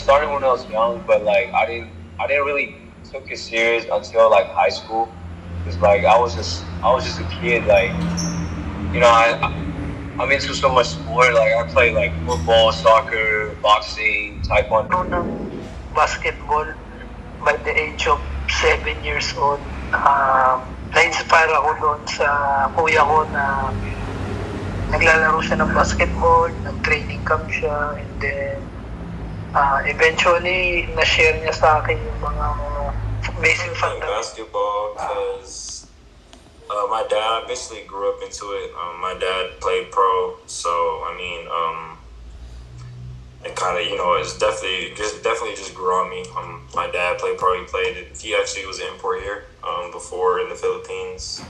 started when I was young, but like I didn't really took it serious until like high school. Cause like I was just a kid. Like you know, I'm into so much sport. Like I play like football, soccer, boxing, taekwondo. Ng basketball by the age of 7 years old. Na-inspire ako doon sa kuya ko na naglalaro siya ng basketball, nag-training camp siya, and then eventually na-share niya sa akin yung mga basic fundamentals. Basketball because my dad basically grew up into it. My dad played pro, so I mean, it kind of it's definitely just grew on me. My dad played pro. He actually was an import here before in the Philippines.